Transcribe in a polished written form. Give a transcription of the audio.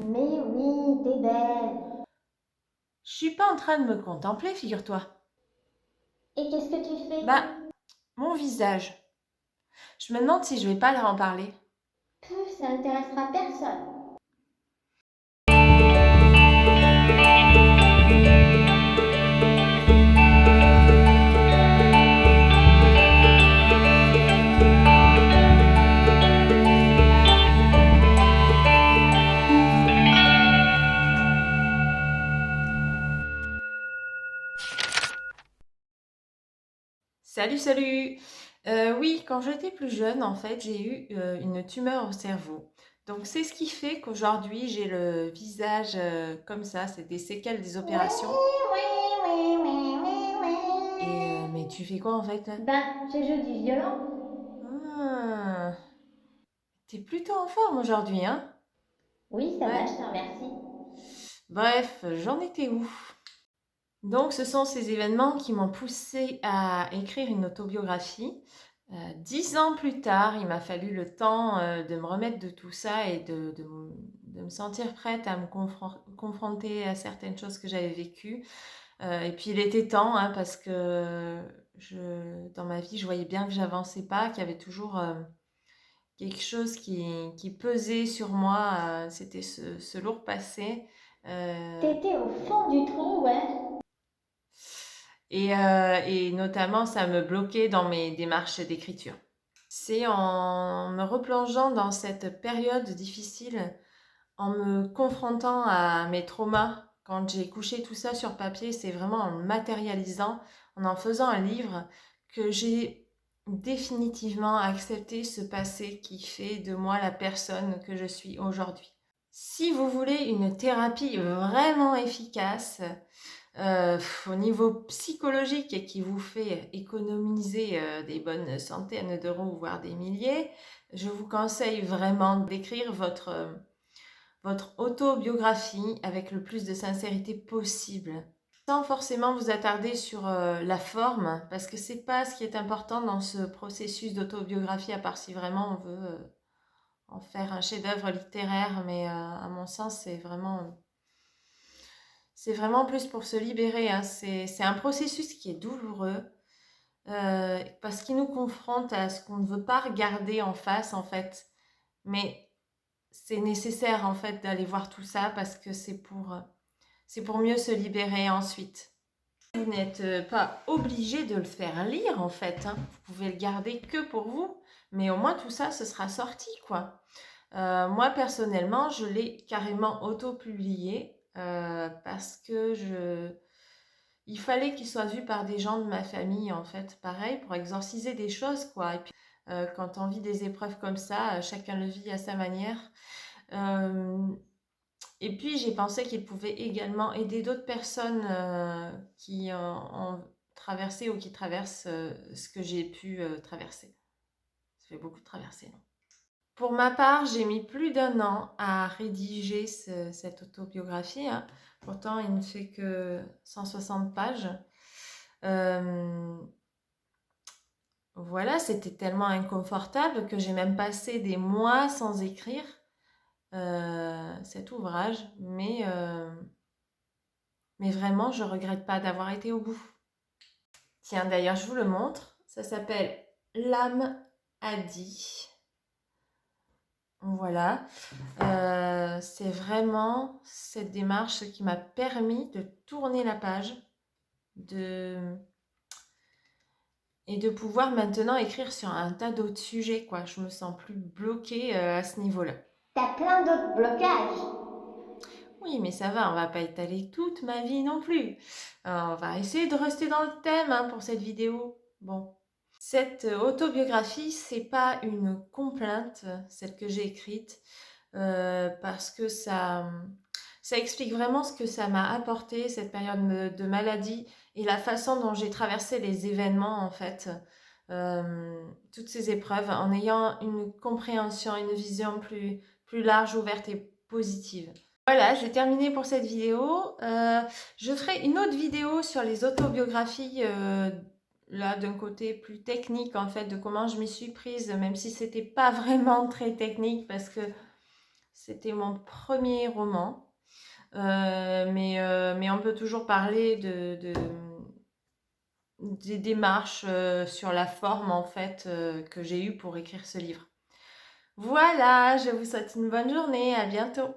Mais oui, t'es belle. Je suis pas en train de me contempler, figure-toi. Et qu'est-ce que tu fais? Bah, mon visage. Je me demande si je vais pas leur en parler. Ça n'intéressera personne. Salut, salut! Oui, quand j'étais plus jeune, en fait, j'ai eu une tumeur au cerveau. Donc, c'est ce qui fait qu'aujourd'hui, j'ai le visage comme ça. C'est des séquelles des Ouais, opérations. ouais, ouais, ouais, ouais, Et, ouais. mais tu fais quoi, en fait, là? Je joue du violon. Ah, t'es plutôt en forme aujourd'hui, hein? Oui, ça va, Ouais. je te remercie. Bref, j'en étais où? Donc, ce sont ces événements qui m'ont poussé à écrire une autobiographie. 10 ans plus tard, il m'a fallu le temps de me remettre de tout ça et de me sentir prête à me confronter à certaines choses que j'avais vécues. Et puis, il était temps, hein, parce que dans ma vie, je voyais bien que j'avançais pas, qu'il y avait toujours quelque chose qui pesait sur moi. C'était ce lourd passé. Euh, T'étais au fond du trou, ouais. et notamment, ça me bloquait dans mes démarches d'écriture. C'est en me replongeant dans cette période difficile, en me confrontant à mes traumas, quand j'ai couché tout ça sur papier, c'est vraiment en le matérialisant, en faisant un livre, que j'ai définitivement accepté ce passé qui fait de moi la personne que je suis aujourd'hui. Si vous voulez une thérapie vraiment efficace, au niveau psychologique et qui vous fait économiser des bonnes centaines d'euros, voire des milliers, je vous conseille vraiment d'écrire votre autobiographie avec le plus de sincérité possible, sans forcément vous attarder sur la forme, parce que c'est pas ce qui est important dans ce processus d'autobiographie, à part si vraiment on veut en faire un chef-d'œuvre littéraire, mais à mon sens, c'est vraiment plus pour se libérer, hein. C'est un processus qui est douloureux parce qu'il nous confronte à ce qu'on ne veut pas regarder en face, en fait. Mais c'est nécessaire, en fait, d'aller voir tout ça parce que c'est pour mieux se libérer ensuite. Vous n'êtes pas obligé de le faire lire, en fait, hein. Vous pouvez le garder que pour vous, mais au moins tout ça, ce sera sorti, quoi. Moi, personnellement, je l'ai carrément auto-publié parce que il fallait qu'il soit vu par des gens de ma famille, en fait. Pareil, pour exorciser des choses, quoi. Et puis, quand on vit des épreuves comme ça, chacun le vit à sa manière. Euh, et puis, j'ai pensé qu'il pouvait également aider d'autres personnes qui ont traversé ou qui traversent ce que j'ai pu traverser. Ça fait beaucoup de traversées, non? Pour ma part, j'ai mis plus d'1 an à rédiger cette autobiographie, hein. Pourtant, il ne fait que 160 pages. Euh, voilà, c'était tellement inconfortable que j'ai même passé des mois sans écrire cet ouvrage. Mais vraiment, je regrette pas d'avoir été au bout. Tiens, d'ailleurs, je vous le montre. Ça s'appelle L'âme a dit. Voilà. C'est vraiment cette démarche qui m'a permis de tourner la page de... et de pouvoir maintenant écrire sur un tas d'autres sujets, quoi. Je me sens plus bloquée à ce niveau-là. T'as plein d'autres blocages. Oui, mais ça va, on va pas étaler toute ma vie non plus. On va essayer de rester dans le thème hein, pour cette vidéo. Bon. Cette autobiographie, c'est pas une complainte, celle que j'ai écrite, parce que ça explique vraiment ce que ça m'a apporté, cette période de maladie, et la façon dont j'ai traversé les événements, en fait, toutes ces épreuves, en ayant une compréhension, une vision plus large, ouverte et positive. Voilà, j'ai terminé pour cette vidéo. Je ferai une autre vidéo sur les autobiographies, là d'un côté plus technique en fait, de comment je m'y suis prise, même si c'était pas vraiment très technique parce que C'était mon premier roman. Mais on peut toujours parler des démarches sur la forme en fait que j'ai eue pour écrire ce livre. Voilà, je vous souhaite une bonne journée, à bientôt.